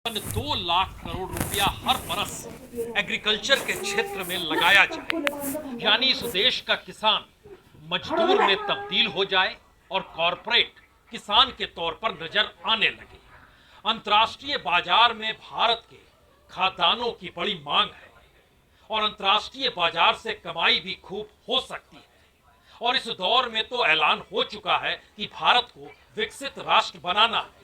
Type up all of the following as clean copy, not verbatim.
2 लाख करोड़ रुपया हर बरस एग्रीकल्चर के क्षेत्र में लगाया जाए, यानी इस देश का किसान मजदूर में तब्दील हो जाए और कॉरपोरेट किसान के तौर पर नजर आने लगे। अंतर्राष्ट्रीय बाजार में भारत के खाद्यान्नों की बड़ी मांग है और अंतर्राष्ट्रीय बाजार से कमाई भी खूब हो सकती है। और इस दौर में तो ऐलान हो चुका है कि भारत को विकसित राष्ट्र बनाना है।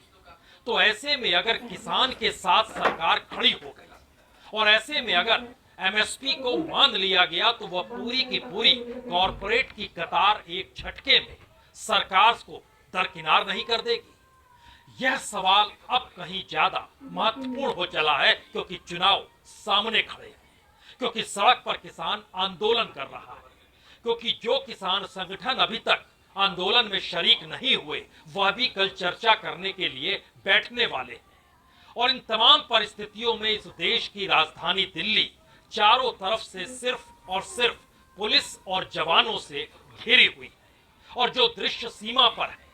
तो ऐसे में अगर किसान के साथ सरकार खड़ी हो गई और ऐसे में अगर एमएसपी को मान लिया गया तो वह पूरी की पूरी कॉरपोरेट की कतार एक झटके में सरकार को दरकिनार नहीं कर देगी। यह सवाल अब कहीं ज्यादा महत्वपूर्ण हो चला है क्योंकि चुनाव सामने खड़े हैं, क्योंकि सड़क पर किसान आंदोलन कर रहा है, क्योंकि जो किसान संगठन अभी तक आंदोलन में शरीक नहीं हुए वह भी कल चर्चा करने के लिए बैठने वाले हैं। और इन तमाम परिस्थितियों में इस देश की राजधानी दिल्ली चारों तरफ से सिर्फ और सिर्फ पुलिस और जवानों से घिरी हुई है। और जो दृश्य सीमा पर है,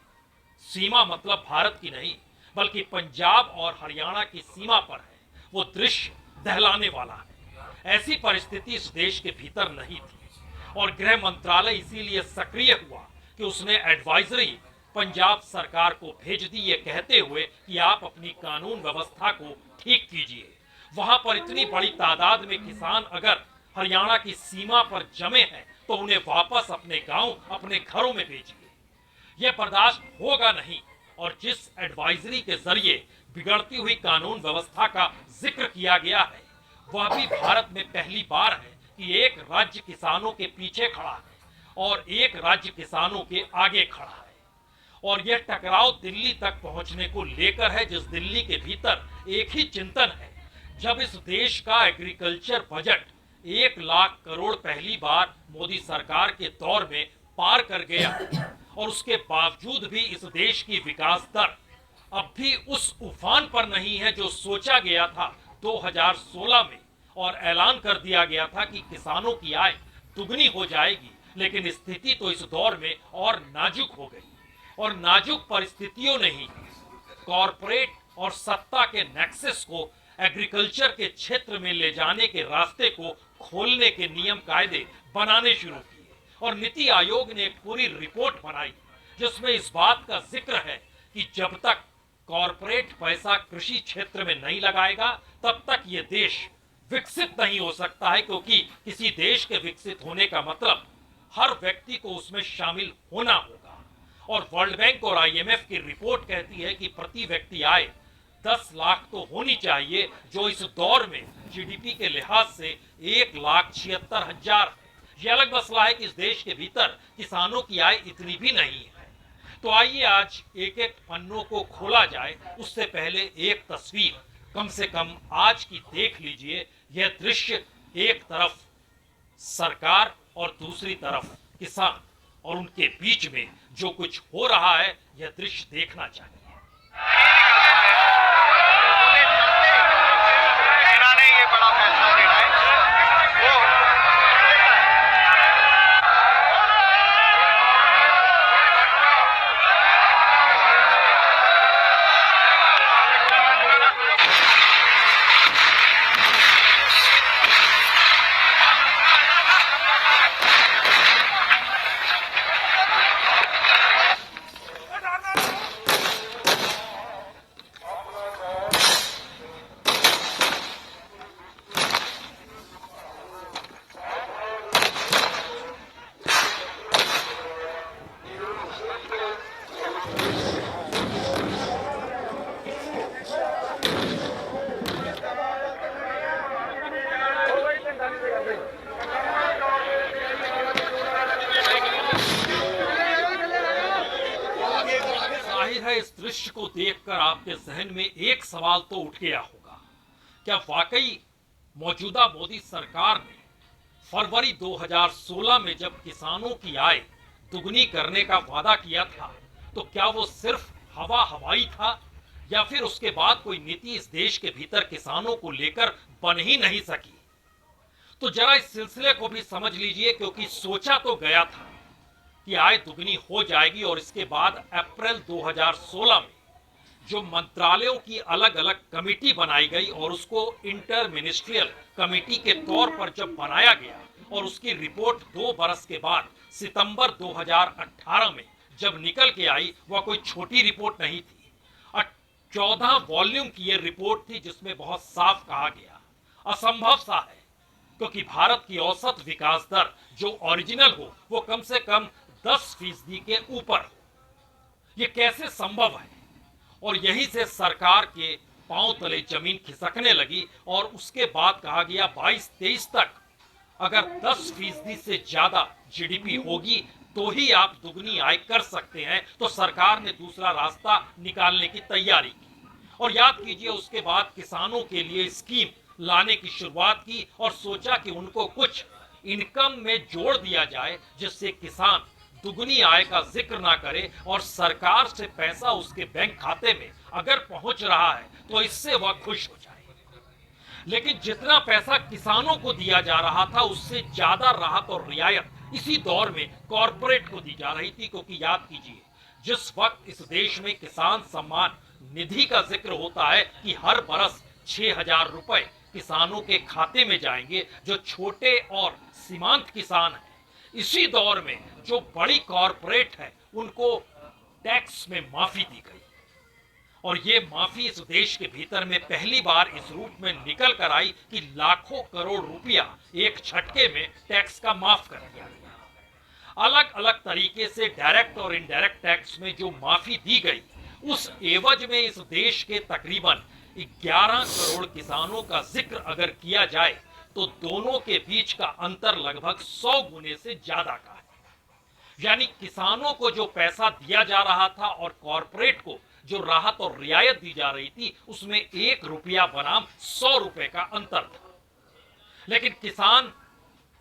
सीमा मतलब भारत की नहीं बल्कि पंजाब और हरियाणा की सीमा पर है, वो दृश्य दहलाने वाला है। ऐसी परिस्थिति इस देश के भीतर नहीं थी और गृह मंत्रालय इसीलिए सक्रिय हुआ कि उसने एडवाइजरी पंजाब सरकार को भेज दी, ये कहते हुए कि आप अपनी कानून व्यवस्था को ठीक कीजिए। वहां पर इतनी बड़ी तादाद में किसान अगर हरियाणा की सीमा पर जमे हैं तो उन्हें वापस अपने गांव, अपने घरों में भेजिए। यह बर्दाश्त होगा नहीं। और जिस एडवाइजरी के जरिए बिगड़ती हुई कानून व्यवस्था का जिक्र किया गया है वह भी भारत में पहली बार है कि एक राज्य किसानों के पीछे खड़ा है और एक राज्य किसानों के आगे खड़ा है। और यह टकराव दिल्ली तक पहुंचने को लेकर है, जिस दिल्ली के भीतर एक ही चिंतन है। जब इस देश का एग्रीकल्चर बजट 1 लाख करोड़ पहली बार मोदी सरकार के दौर में पार कर गया और उसके बावजूद भी इस देश की विकास दर अब भी उस उफान पर नहीं है जो सोचा गया था 2016 में, और ऐलान कर दिया गया था कि किसानों की आय दुगनी हो जाएगी। लेकिन स्थिति तो इस दौर में और नाजुक हो गई और नाजुक परिस्थितियों ने ही कॉरपोरेट और सत्ता के नेक्सस को एग्रीकल्चर के क्षेत्र में ले जाने के रास्ते को खोलने के नियम कायदे बनाने शुरू किए। और नीति आयोग ने एक पूरी रिपोर्ट बनाई जिसमें इस बात का जिक्र है कि जब तक कॉरपोरेट पैसा कृषि क्षेत्र में नहीं लगाएगा तब तक ये देश विकसित नहीं हो सकता है, क्योंकि किसी देश के विकसित होने का मतलब हर व्यक्ति को उसमें शामिल होना होगा। और वर्ल्ड बैंक और आईएमएफ की रिपोर्ट कहती है कि प्रति व्यक्ति आय 10 लाख तो होनी चाहिए, जो इस दौर में जीडीपी के लिहाज से 1,76,000 है। यह अलग मसला है कि इस देश के भीतर किसानों की आय इतनी भी नहीं है। तो आइए आज एक एक पन्नों को खोला जाए। उससे पहले एक तस्वीर कम से कम आज की देख लीजिए। यह दृश्य, एक तरफ सरकार और दूसरी तरफ किसान, और उनके बीच में जो कुछ हो रहा है यह दृश्य देखना चाहिए। ये बड़ा फैसला लेना है। इस दृश्य को देखकर आपके जहन में एक सवाल तो उठ गया होगा, क्या वाकई मौजूदा मोदी सरकार ने फरवरी 2016 में जब किसानों की आय दुगनी करने का वादा किया था तो क्या वो सिर्फ हवा हवाई था, या फिर उसके बाद कोई नीति इस देश के भीतर किसानों को लेकर बन ही नहीं सकी? तो जरा इस सिलसिले को भी समझ लीजिए, क्योंकि सोचा तो गया था कि आय दुगनी हो जाएगी और इसके बाद अप्रैल 2016 में जो मंत्रालयों की अलग अलग कमेटी बनाई गई और उसको इंटर मिनिस्ट्रियल कमेटी के तौर पर जब बनाया गया और उसकी रिपोर्ट 2 बरस के बाद सितंबर 2018 में जब निकल के आई, वह कोई छोटी रिपोर्ट नहीं थी। 14 वॉल्यूम की यह रिपोर्ट थी जिसमें बहुत साफ कहा गया, असंभव सा है क्योंकि भारत की औसत विकास दर जो ओरिजिनल हो वो कम से कम 10% के ऊपर हो। ये कैसे संभव है? और यहीं से सरकार के पांव तले जमीन खिसकने लगी और उसके बाद कहा गया 22-23 तक अगर 10% से ज्यादा जीडीपी होगी तो ही आप दुगनी आय कर सकते हैं। तो सरकार ने दूसरा रास्ता निकालने की तैयारी की और याद कीजिए उसके बाद किसानों के लिए स्कीम लाने की शुरुआत की और सोचा कि उनको कुछ इनकम में जोड़ दिया जाए जिससे किसान दुगनी आय का जिक्र ना करे और सरकार से पैसा उसके बैंक खाते में अगर पहुंच रहा है तो इससे वह खुश हो जाए। लेकिन जितना पैसा किसानों को दिया जा रहा था उससे ज्यादा राहत और रियायत इसी दौर में कॉरपोरेट को दी जा रही थी, क्योंकि याद कीजिए जिस वक्त इस देश में किसान सम्मान निधि का जिक्र होता है कि हर बरस 6,000 रुपए किसानों के खाते में जाएंगे जो छोटे और सीमांत किसान हैं, इसी दौर में जो बड़ी कॉरपोरेट है उनको टैक्स में माफी दी गई और ये माफी इस देश के भीतर में पहली बार इस रूप में निकल कर आई कि लाखों करोड़ रुपया एक झटके में टैक्स का माफ कर दिया गया। अलग अलग तरीके से डायरेक्ट और इनडायरेक्ट टैक्स में जो माफी दी गई उस एवज में इस देश के तकरीबन 11 करोड़ किसानों का जिक्र अगर किया जाए तो दोनों के बीच का अंतर लगभग 100 गुने से ज्यादा का है। यानी किसानों को जो पैसा दिया जा रहा था और कॉरपोरेट को जो राहत और रियायत दी जा रही थी उसमें 1 रुपया बनाम 100 रुपए का अंतर था। लेकिन किसान,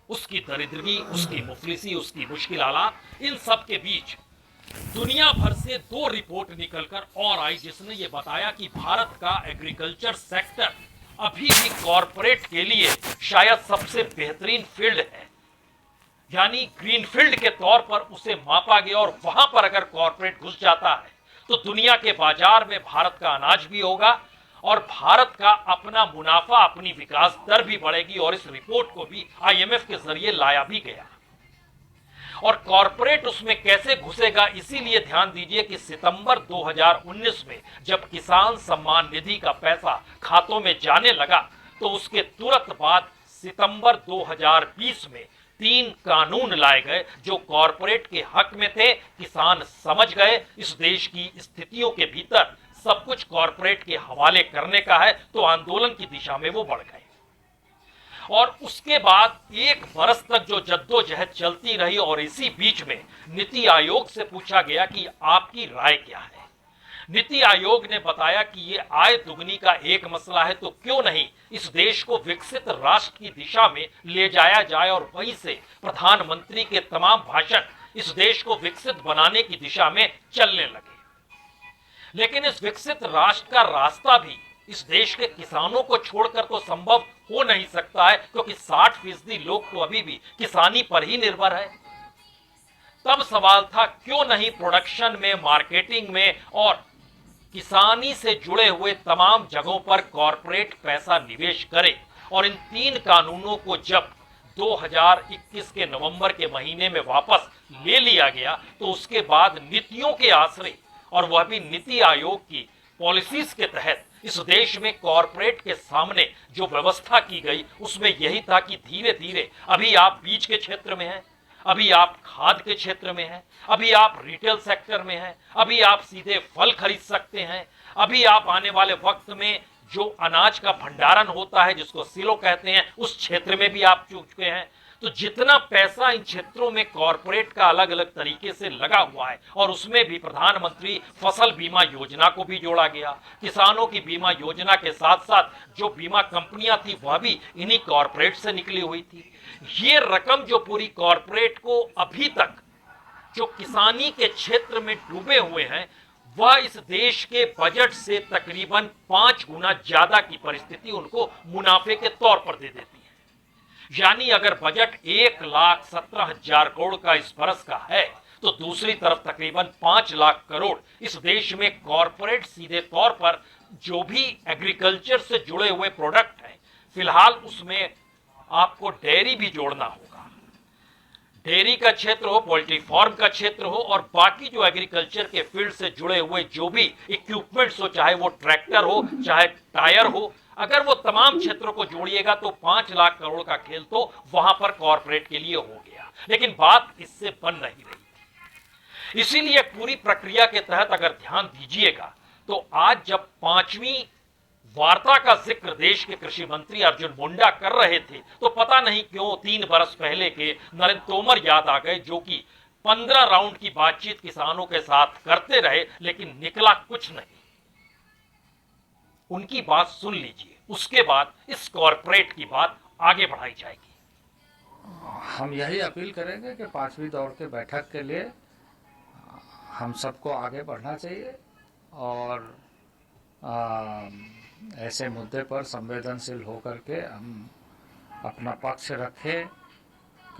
उसकी दरिद्रगी, उसकी मुफलिसी, उसकी मुश्किल हालात, इन सब के बीच दुनिया भर से 2 रिपोर्ट निकलकर और आई जिसने ये बताया कि भारत का एग्रीकल्चर सेक्टर अभी भी कॉरपोरेट के लिए शायद सबसे बेहतरीन फील्ड है। यानी ग्रीन फील्ड के तौर पर उसे मापा गया और वहां पर अगर कॉरपोरेट घुस जाता है तो दुनिया के बाजार में भारत का अनाज भी होगा और भारत का अपना मुनाफा, अपनी विकास दर भी बढ़ेगी। और इस रिपोर्ट को भी आईएमएफ के जरिए लाया भी गया और कॉरपोरेट उसमें कैसे घुसेगा, इसीलिए ध्यान दीजिए कि सितंबर 2019 में जब किसान सम्मान निधि का पैसा खातों में जाने लगा तो उसके तुरंत बाद सितंबर 2020 में 3 कानून लाए गए जो कॉरपोरेट के हक में थे। किसान समझ गए इस देश की स्थितियों के भीतर सब कुछ कॉरपोरेट के हवाले करने का है, तो आंदोलन की दिशा में वो बढ़ गए। और उसके बाद 1 बरस तक जो जद्दोजहद चलती रही और इसी बीच में नीति आयोग से पूछा गया कि आपकी राय क्या है। नीति आयोग ने बताया कि ये आय दुगनी का एक मसला है तो क्यों नहीं इस देश को विकसित राष्ट्र की दिशा में ले जाया जाए और वहीं से प्रधानमंत्री के तमाम भाषण इस देश को विकसित बनाने की दिशा में चलने लगे। लेकिन इस विकसित राष्ट्र का रास्ता भी इस देश के किसानों को छोड़कर तो संभव हो नहीं सकता है, क्योंकि 60% लोग तो अभी भी किसानी पर ही निर्भर है। तब सवाल था क्यों नहीं प्रोडक्शन में, मार्केटिंग में और किसानी से जुड़े हुए तमाम जगहों पर कॉरपोरेट पैसा निवेश करे। और इन 3 कानूनों को जब 2021 के नवंबर के महीने में वापस ले लिया गया तो उसके बाद नीतियों के आश्रय और वह भी नीति आयोग की पॉलिसीज के तहत इस देश में कॉरपोरेट के सामने जो व्यवस्था की गई उसमें यही था कि धीरे धीरे अभी आप बीज के क्षेत्र में हैं, अभी आप खाद के क्षेत्र में हैं, अभी आप रिटेल सेक्टर में हैं, अभी आप सीधे फल खरीद सकते हैं, अभी आप आने वाले वक्त में जो अनाज का भंडारण होता है जिसको सिलो कहते हैं उस क्षेत्र में भी आप चुके हैं। तो जितना पैसा इन क्षेत्रों में कॉरपोरेट का अलग अलग तरीके से लगा हुआ है और उसमें भी प्रधानमंत्री फसल बीमा योजना को भी जोड़ा गया। किसानों की बीमा योजना के साथ साथ जो बीमा कंपनियां थी वह भी इन्हीं कॉरपोरेट से निकली हुई थी। ये रकम जो पूरी कॉरपोरेट को अभी तक जो किसानी के क्षेत्र में डूबे हुए हैं वह इस देश के बजट से तकरीबन 5 गुना ज्यादा की परिस्थिति उनको मुनाफे के तौर पर दे देती है। यानी अगर बजट 1,17,000 करोड़ का इस बरस का है तो दूसरी तरफ तकरीबन 5 लाख करोड़ इस देश में कॉरपोरेट सीधे तौर पर जो भी एग्रीकल्चर से जुड़े हुए प्रोडक्ट हैं, फिलहाल उसमें आपको डेयरी भी जोड़ना होगा। डेयरी का क्षेत्र हो, पोल्ट्री फार्म का क्षेत्र हो और बाकी जो एग्रीकल्चर के फील्ड से जुड़े हुए जो भी इक्विपमेंट्स हो, चाहे वो ट्रैक्टर हो, चाहे टायर हो, अगर वो तमाम क्षेत्रों को जोड़िएगा तो 5 लाख करोड़ का खेल तो वहां पर कॉरपोरेट के लिए हो गया। लेकिन बात इससे बन नहीं रही। इसीलिए पूरी प्रक्रिया के तहत अगर ध्यान दीजिएगा तो आज जब 5वीं वार्ता का जिक्र देश के कृषि मंत्री अर्जुन मुंडा कर रहे थे तो पता नहीं क्यों 3 बरस पहले के नरेंद्र तोमर याद आ गए, जो कि 15 राउंड की बातचीत किसानों के साथ करते रहे लेकिन निकला कुछ नहीं। उनकी बात सुन लीजिए, उसके बाद इस कॉरपोरेट की बात आगे बढ़ाई जाएगी। हम यही अपील करेंगे कि 5वीं दौर के बैठक के लिए हम सबको आगे बढ़ना चाहिए और ऐसे मुद्दे पर संवेदनशील होकर के हम अपना पक्ष रखें